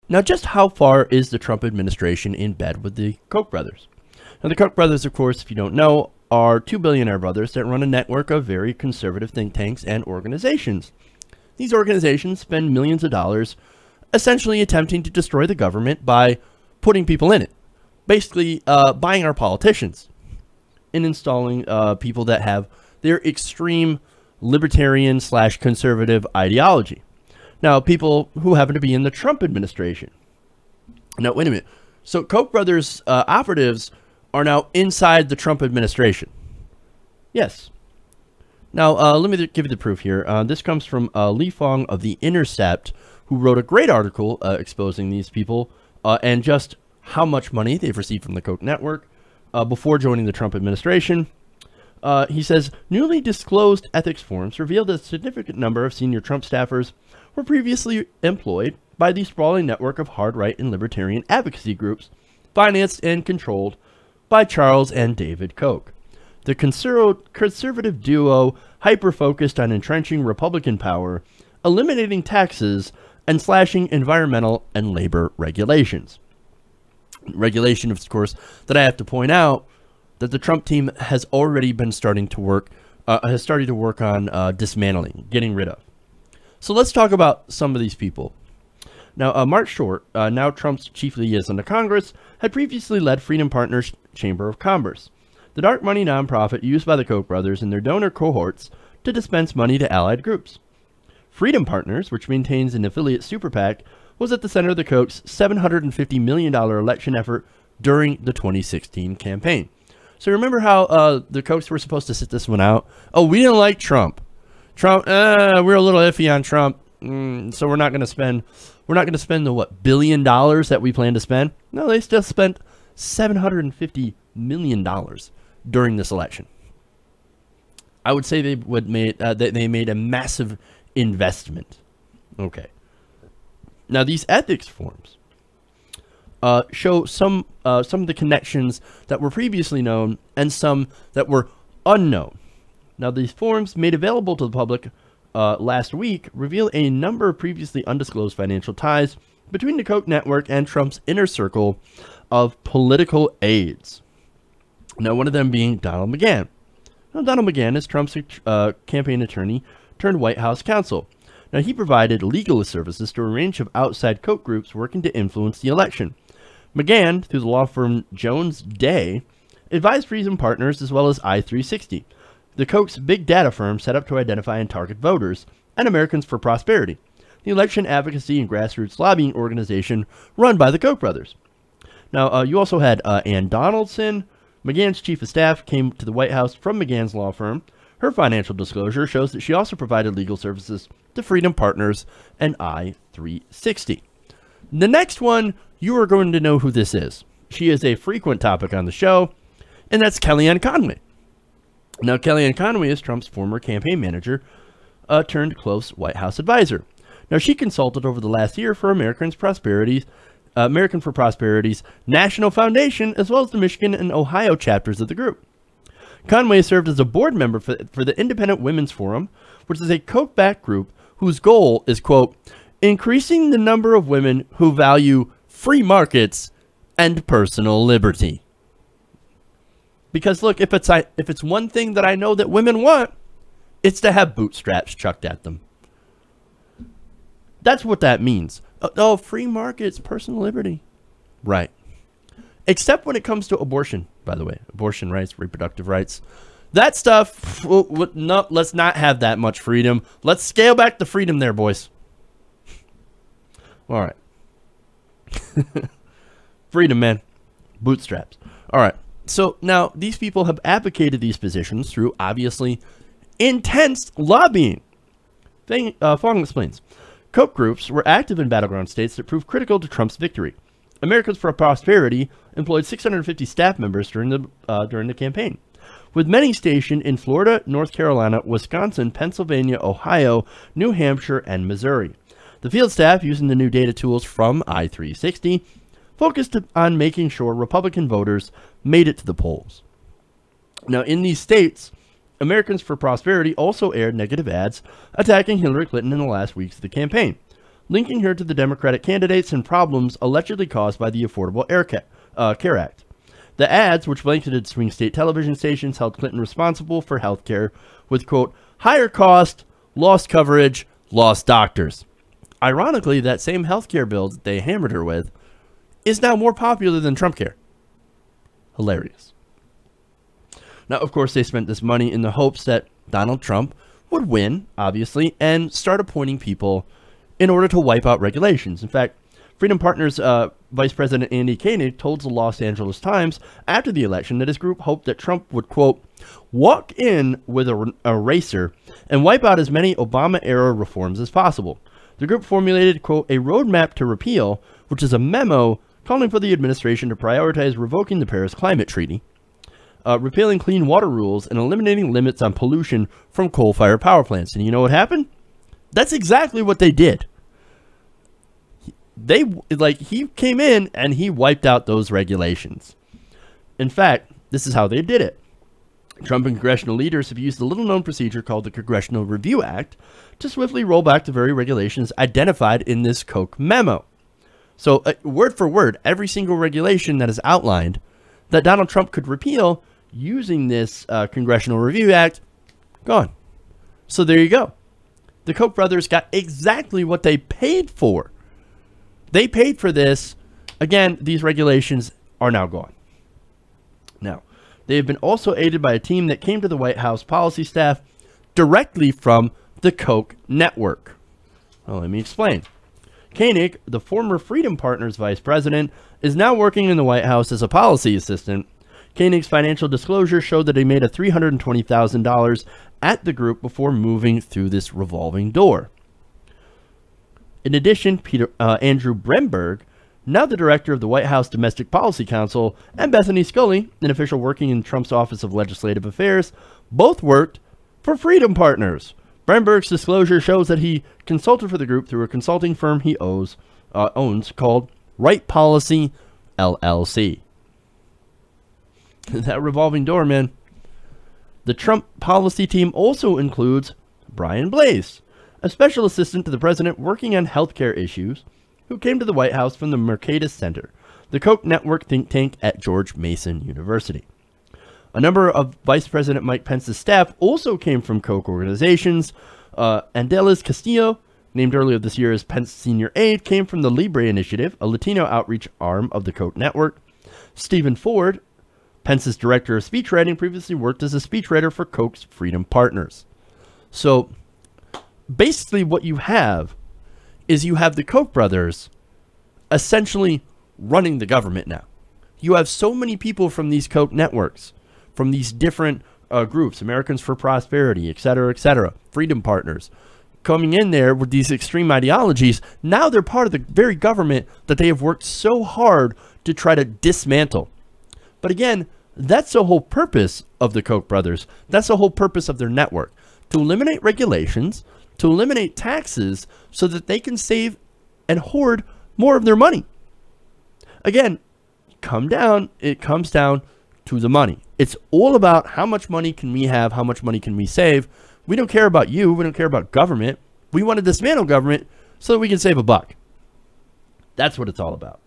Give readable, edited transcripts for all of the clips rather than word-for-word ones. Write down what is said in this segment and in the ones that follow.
Now, just how far is the Trump administration in bed with the Koch brothers? Now, the Koch brothers, of course, if you don't know, are two billionaire brothers that run a network of very conservative think tanks and organizations. These organizations spend millions of dollars essentially attempting to destroy the government by putting people in it. Basically, buying our politicians and installing people that have their extreme libertarian / conservative ideology. Now, people who happen to be in the Trump administration. Now, wait a minute. So Koch brothers operatives are now inside the Trump administration. Yes. Now, let me give you the proof here. This comes from Lee Fong of The Intercept, who wrote a great article exposing these people and just how much money they've received from the Koch network before joining the Trump administration. He says, newly disclosed ethics forms revealed that a significant number of senior Trump staffers were previously employed by the sprawling network of hard-right and libertarian advocacy groups, financed and controlled by Charles and David Koch. The conservative duo hyper-focused on entrenching Republican power, eliminating taxes, and slashing environmental and labor regulations. Regulation, of course, that I have to point out that the Trump team has already been starting to work on dismantling, getting rid of. So let's talk about some of these people. Now, Mark Short, now Trump's chief liaison to Congress, had previously led Freedom Partners Chamber of Commerce, the dark money nonprofit used by the Koch brothers and their donor cohorts to dispense money to allied groups. Freedom Partners, which maintains an affiliate super PAC, was at the center of the Koch's $750 million election effort during the 2016 campaign. So remember how the Kochs were supposed to sit this one out? Oh, we didn't like Trump. We're a little iffy on Trump, so we're not going to spend the what, $1 billion that we plan to spend. No, they still spent $750 million during this election. I would say they made a massive investment. Okay. Now these ethics forms show some of the connections that were previously known and some that were unknown. Now these forms made available to the public last week reveal a number of previously undisclosed financial ties between the Koch network and Trump's inner circle of political aides. Now, one of them being Donald McGahn. Now, Donald McGahn is Trump's campaign attorney turned White House counsel. Now, he provided legal services to a range of outside Koch groups working to influence the election. McGahn, through the law firm Jones Day, advised Freedom Partners as well as I360, the Koch's big data firm set up to identify and target voters, and Americans for Prosperity, the election advocacy and grassroots lobbying organization run by the Koch brothers. Now, you also had Ann Donaldson. McGahn's chief of staff came to the White House from McGahn's law firm. Her financial disclosure shows that she also provided legal services to Freedom Partners and I360. The next one, you are going to know who this is. She is a frequent topic on the show, and that's Kellyanne Conway. Now, Kellyanne Conway is Trump's former campaign manager turned close White House advisor. Now, she consulted over the last year for American for Prosperity's National Foundation, as well as the Michigan and Ohio chapters of the group. Conway served as a board member for the Independent Women's Forum, which is a Koch-backed group whose goal is, quote, increasing the number of women who value free markets and personal liberty. Because look, if it's one thing that I know that women want, it's to have bootstraps chucked at them. That's what that means. Oh, free markets, personal liberty. Right. Except when it comes to abortion, by the way. Abortion rights, reproductive rights. That stuff, no, let's not have that much freedom. Let's scale back the freedom there, boys. All right. Freedom, man. Bootstraps. All right. So now these people have advocated these positions through obviously intense lobbying. Fong explains. Koch groups were active in battleground states that proved critical to Trump's victory. Americans for Prosperity employed 650 staff members during the campaign, with many stationed in Florida, North Carolina, Wisconsin, Pennsylvania, Ohio, New Hampshire, and Missouri. The field staff, using the new data tools from I360, focused on making sure Republican voters made it to the polls. Now, in these states, Americans for Prosperity also aired negative ads attacking Hillary Clinton in the last weeks of the campaign. linking her to the Democratic candidates and problems allegedly caused by the Affordable Care Act. The ads, which blanketed swing state television stations, held Clinton responsible for health care with, quote, higher cost, lost coverage, lost doctors. Ironically, that same health care bill that they hammered her with is now more popular than Trump care. Hilarious. Now, of course, they spent this money in the hopes that Donald Trump would win, obviously, and start appointing people in order to wipe out regulations. In fact, Freedom Partners Vice President Andy Koenig told the Los Angeles Times after the election that his group hoped that Trump would, quote, walk in with a eraser and wipe out as many Obama-era reforms as possible. The group formulated, quote, a roadmap to repeal, which is a memo calling for the administration to prioritize revoking the Paris Climate Treaty, repealing clean water rules, and eliminating limits on pollution from coal-fired power plants. And you know what happened? That's exactly what they did. He came in and he wiped out those regulations. In fact, this is how they did it. Trump and congressional leaders have used a little-known procedure called the Congressional Review Act to swiftly roll back the very regulations identified in this Koch memo. So, word for word, every single regulation that is outlined that Donald Trump could repeal using this Congressional Review Act, gone. So there you go. The Koch brothers got exactly what they paid for. They paid for this. Again, these regulations are now gone. Now, they have been also aided by a team that came to the White House policy staff directly from the Koch network. Well, let me explain. Koenig, the former Freedom Partners vice president, is now working in the White House as a policy assistant. Koenig's financial disclosure showed that he made a $320,000 at the group before moving through this revolving door. In addition, Andrew Bremberg, now the director of the White House Domestic Policy Council, and Bethany Scully, an official working in Trump's Office of Legislative Affairs, both worked for Freedom Partners. Bremberg's disclosure shows that he consulted for the group through a consulting firm he owns called Right Policy, LLC. That revolving door, man. The Trump policy team also includes Brian Blaze, a special assistant to the president working on healthcare issues, who came to the White House from the Mercatus Center, the Koch network think tank at George Mason University. A number of Vice President Mike Pence's staff also came from Koch organizations. Andelis Castillo, named earlier this year as Pence's senior aide, came from the Libre Initiative, a Latino outreach arm of the Koch network. Stephen Ford, Pence's director of speechwriting, previously worked as a speechwriter for Koch's Freedom Partners. So, basically what you have is you have the Koch brothers essentially running the government now. You have so many people from these Koch networks, from these different groups, Americans for Prosperity, etc., Freedom Partners, coming in there with these extreme ideologies. Now they're part of the very government that they have worked so hard to try to dismantle. But again, that's the whole purpose of the Koch brothers. That's the whole purpose of their network, to eliminate regulations, to eliminate taxes, so that they can save and hoard more of their money. Again, it comes down to the money. It's all about how much money can we have, how much money can we save. We don't care about you. We don't care about government. We want to dismantle government so that we can save a buck. That's what it's all about.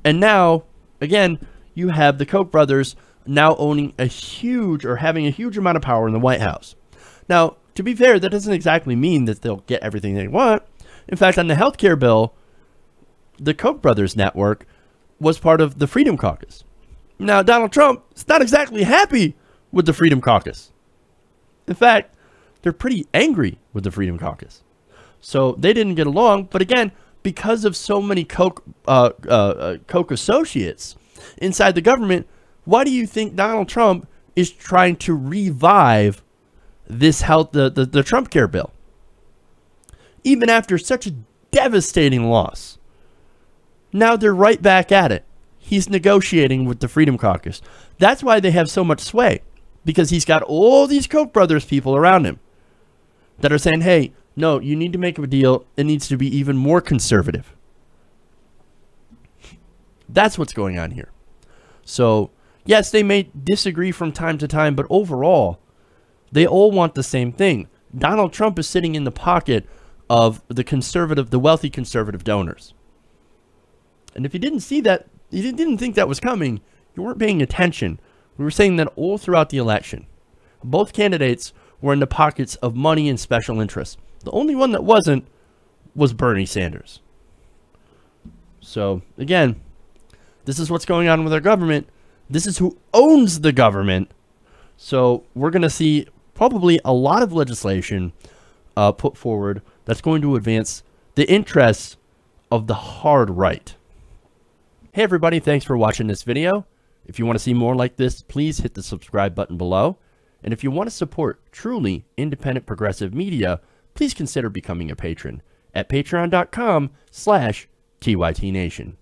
And now, again, you have the Koch brothers now owning a huge, or having a huge amount of power in the White House. Now, to be fair, that doesn't exactly mean that they'll get everything they want. In fact, on the healthcare bill, the Koch brothers network was part of the Freedom Caucus. Now, Donald Trump is not exactly happy with the Freedom Caucus. In fact, they're pretty angry with the Freedom Caucus. So they didn't get along. But again, because of so many Koch associates inside the government, why do you think Donald Trump is trying to revive this the Trump care bill? Even after such a devastating loss. Now they're right back at it. He's negotiating with the Freedom Caucus. That's why they have so much sway. Because he's got all these Koch brothers people around him that are saying, hey, no, you need to make a deal. It needs to be even more conservative. That's what's going on here. So, yes, they may disagree from time to time, but overall, they all want the same thing. Donald Trump is sitting in the pocket of the wealthy conservative donors. And if you didn't see that, you didn't think that was coming, you weren't paying attention. We were saying that all throughout the election. Both candidates were in the pockets of money and special interests. The only one that wasn't was Bernie Sanders. So, again, this is what's going on with our government. This is who owns the government. So, we're going to see probably a lot of legislation put forward that's going to advance the interests of the hard right. Hey, everybody. Thanks for watching this video. If you want to see more like this, please hit the subscribe button below. And if you want to support truly independent progressive media, please consider becoming a patron at patreon.com/TYTNation.